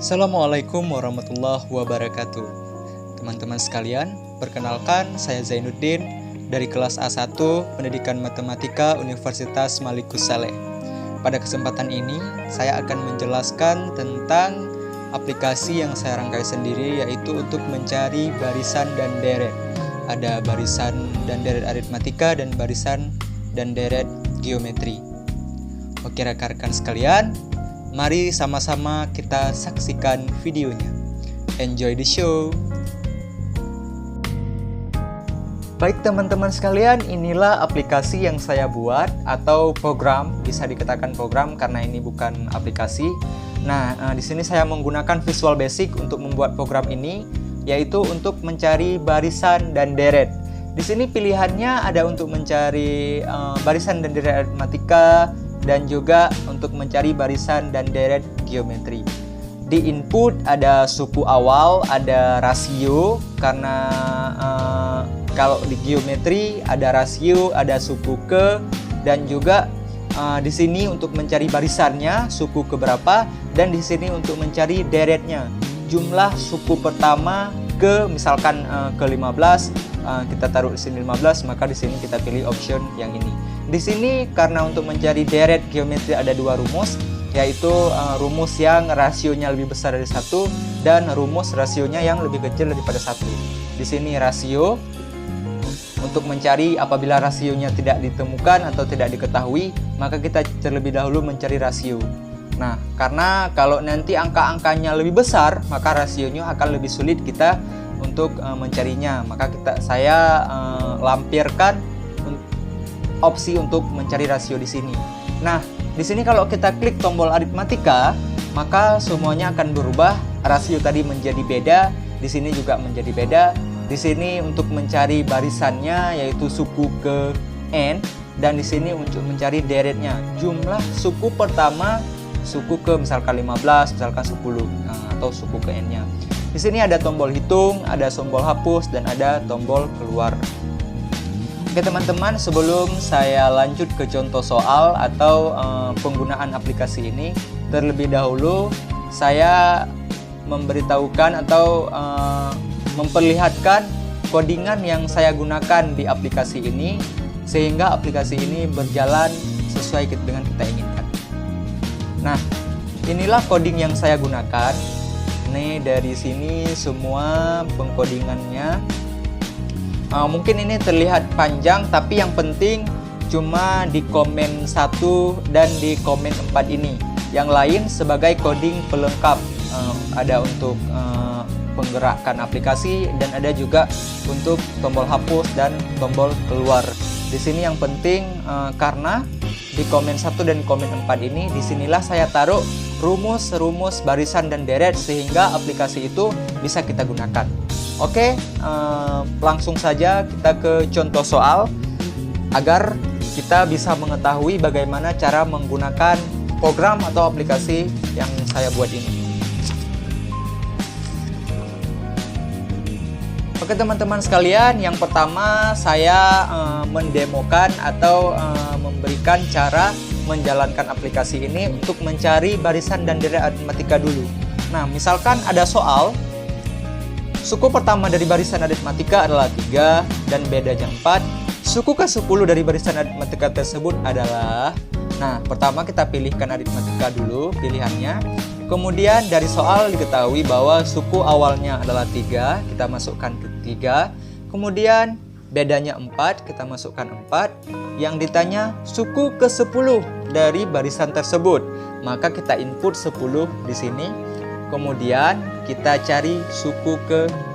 Assalamualaikum warahmatullahi wabarakatuh. Teman-teman sekalian, perkenalkan saya Zainuddin dari kelas A1 Pendidikan Matematika Universitas Malikus Saleh. Pada kesempatan ini, saya akan menjelaskan tentang aplikasi yang saya rangkai sendiri, yaitu untuk mencari barisan dan deret. Ada barisan dan deret aritmatika dan barisan dan deret geometri. Oke rekan-rekan sekalian, mari sama-sama kita saksikan videonya. Enjoy the show. Baik teman-teman sekalian, inilah aplikasi yang saya buat atau program, bisa dikatakan program karena ini bukan aplikasi. Nah, di sini saya menggunakan Visual Basic untuk membuat program ini, yaitu untuk mencari barisan dan deret. Di sini pilihannya ada untuk mencari barisan dan deret aritmatika, dan juga untuk mencari barisan dan deret geometri. Di input ada suku awal, ada rasio, karena kalau di geometri ada rasio, ada suku ke, dan juga di sini untuk mencari barisannya suku keberapa, dan di sini untuk mencari deretnya jumlah suku pertama ke, misalkan ke 15, kita taruh di sini 15, maka di sini kita pilih option yang ini. Di sini karena untuk mencari deret geometri ada dua rumus, yaitu rumus yang rasionya lebih besar dari 1 dan rumus rasionya yang lebih kecil daripada 1. Di sini rasio untuk mencari apabila rasionya tidak ditemukan atau tidak diketahui, maka kita terlebih dahulu mencari rasio. Nah, karena kalau nanti angka-angkanya lebih besar, maka rasionya akan lebih sulit kita untuk mencarinya. Maka saya lampirkan opsi untuk mencari rasio di sini. Nah, di sini kalau kita klik tombol aritmatika, maka semuanya akan berubah. Rasio tadi menjadi beda, di sini juga menjadi beda. Di sini untuk mencari barisannya yaitu suku ke n, dan di sini untuk mencari deretnya jumlah suku pertama, suku ke misalkan 15, misalkan 10, atau suku ke n-nya. Di sini ada tombol hitung, ada tombol hapus, dan ada tombol keluar. Oke teman-teman, sebelum saya lanjut ke contoh soal atau penggunaan aplikasi ini, terlebih dahulu saya memberitahukan atau memperlihatkan codingan yang saya gunakan di aplikasi ini, sehingga aplikasi ini berjalan sesuai dengan kita inginkan. Nah, inilah coding yang saya gunakan. Nih, dari sini semua pengkodingannya. Mungkin ini terlihat panjang, tapi yang penting cuma di komen 1 dan di komen 4 ini. Yang lain sebagai coding pelengkap, ada untuk penggerakan aplikasi, dan ada juga untuk tombol hapus dan tombol keluar. Di sini yang penting karena di komen 1 dan komen 4 ini, disinilah saya taruh rumus-rumus barisan dan deret sehingga aplikasi itu bisa kita gunakan. Oke, langsung saja kita ke contoh soal agar kita bisa mengetahui bagaimana cara menggunakan program atau aplikasi yang saya buat ini. Oke teman-teman sekalian, yang pertama saya mendemokan atau memberikan cara menjalankan aplikasi ini untuk mencari barisan dan deret aritmatika dulu. Nah, misalkan ada soal suku pertama dari barisan aritmatika adalah 3 dan bedanya 4. Suku ke-10 dari barisan aritmatika tersebut adalah, nah pertama kita pilihkan aritmatika dulu pilihannya. Kemudian dari soal diketahui bahwa suku awalnya adalah 3, kita masukkan ke 3. Kemudian bedanya 4, kita masukkan 4. Yang ditanya suku ke-10 dari barisan tersebut, maka kita input 10 di sini. Kemudian kita cari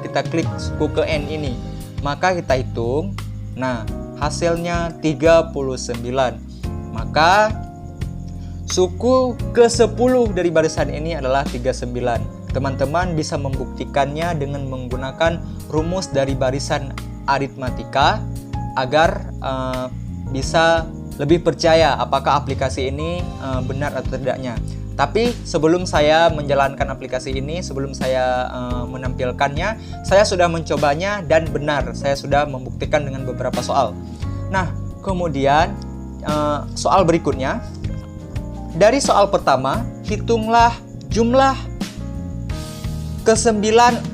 kita klik suku ke n ini, maka kita hitung. Nah, hasilnya 39. Maka suku ke-10 dari barisan ini adalah 39. Teman-teman bisa membuktikannya dengan menggunakan rumus dari barisan aritmatika agar bisa lebih percaya apakah aplikasi ini benar atau tidaknya. Tapi sebelum saya menjalankan aplikasi ini, sebelum saya menampilkannya, saya sudah mencobanya dan benar. Saya sudah membuktikan dengan beberapa soal. Nah, kemudian soal berikutnya. Dari soal pertama, hitunglah jumlah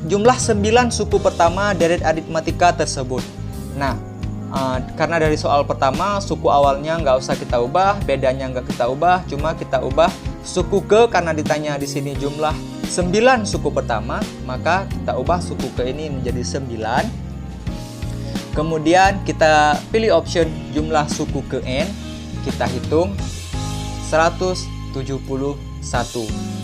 jumlah 9 suku pertama deret aritmatika tersebut. Nah, karena dari soal pertama suku awalnya nggak usah kita ubah, bedanya nggak kita ubah, cuma kita ubah suku ke, karena ditanya di sini jumlah 9 suku pertama, maka kita ubah suku ke ini menjadi 9. Kemudian kita pilih option jumlah suku ke n, kita hitung 171.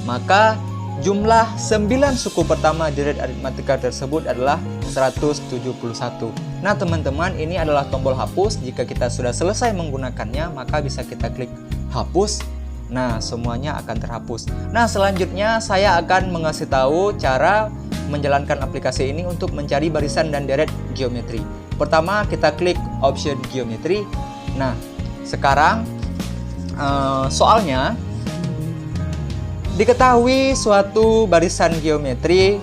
Maka jumlah 9 suku pertama deret aritmatika tersebut adalah 171. Nah teman-teman, ini adalah tombol hapus. Jika kita sudah selesai menggunakannya, maka bisa kita klik hapus. Nah, semuanya akan terhapus. Nah, selanjutnya saya akan mengasih tahu cara menjalankan aplikasi ini untuk mencari barisan dan deret geometri. Pertama, kita klik option geometri. Nah, sekarang soalnya diketahui suatu barisan geometri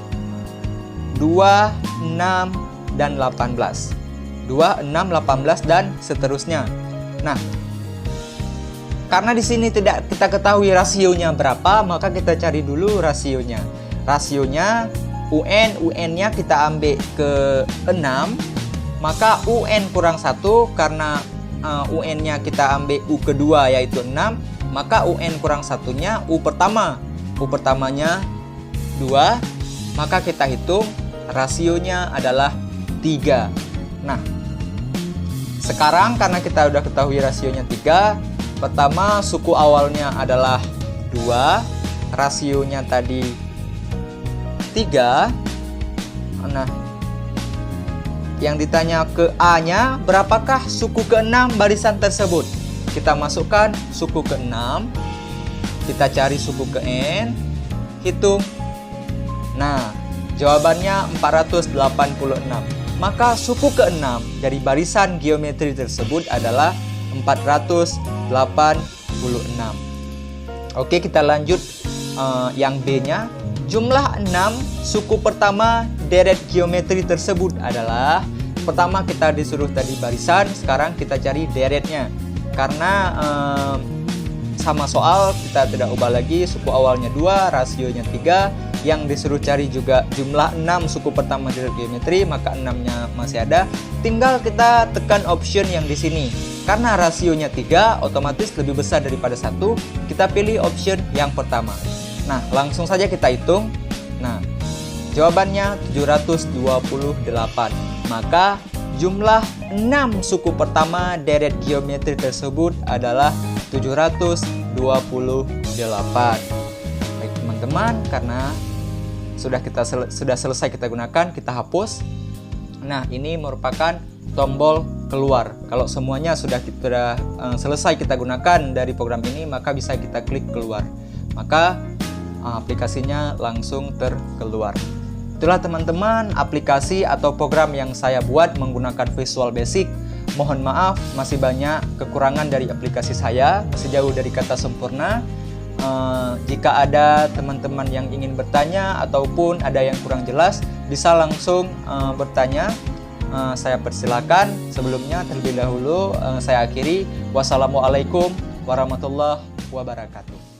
2, 6, dan 18. 2, 6, 18, dan seterusnya. Nah, karena di sini tidak kita ketahui rasionya berapa, maka kita cari dulu rasionya. Rasionya UN-nya kita ambil ke 6, maka UN kurang 1, karena UN-nya kita ambil U kedua yaitu 6, maka UN kurang satunya U pertama. U pertamanya 2, maka kita hitung rasionya adalah 3. Nah, sekarang karena kita udah ketahui rasionya 3, pertama suku awalnya adalah 2, rasionya tadi 3. Nah, yang ditanya ke A-nya, berapakah suku ke-6 barisan tersebut? Kita masukkan suku ke-6, kita cari suku ke N, hitung. Nah, jawabannya 486. Maka suku ke-6 dari barisan geometri tersebut adalah 486. Oke, kita lanjut yang B-nya. Jumlah 6 suku pertama deret geometri tersebut adalah, pertama kita disuruh tadi barisan, sekarang kita cari deretnya. Karena sama soal kita tidak ubah lagi, suku awalnya 2, rasionya 3. Yang disuruh cari juga jumlah 6 suku pertama deret geometri, maka 6-nya masih ada. Tinggal kita tekan option yang di sini. Karena rasionya 3, otomatis lebih besar daripada 1, kita pilih option yang pertama. Nah, langsung saja kita hitung. Nah, jawabannya 728. Maka jumlah 6 suku pertama deret geometri tersebut adalah 728. Baik teman-teman, karena sudah selesai kita gunakan, kita hapus. Nah, ini merupakan tombol keluar. Kalau semuanya sudah selesai kita gunakan dari program ini, maka bisa kita klik keluar. Maka aplikasinya langsung terkeluar. Itulah teman-teman aplikasi atau program yang saya buat menggunakan Visual Basic. Mohon maaf, masih banyak kekurangan dari aplikasi saya, masih jauh dari kata sempurna. Jika ada teman-teman yang ingin bertanya ataupun ada yang kurang jelas, bisa langsung bertanya. Saya persilakan. Sebelumnya terlebih dahulu saya akhiri. Wassalamualaikum warahmatullahi wabarakatuh.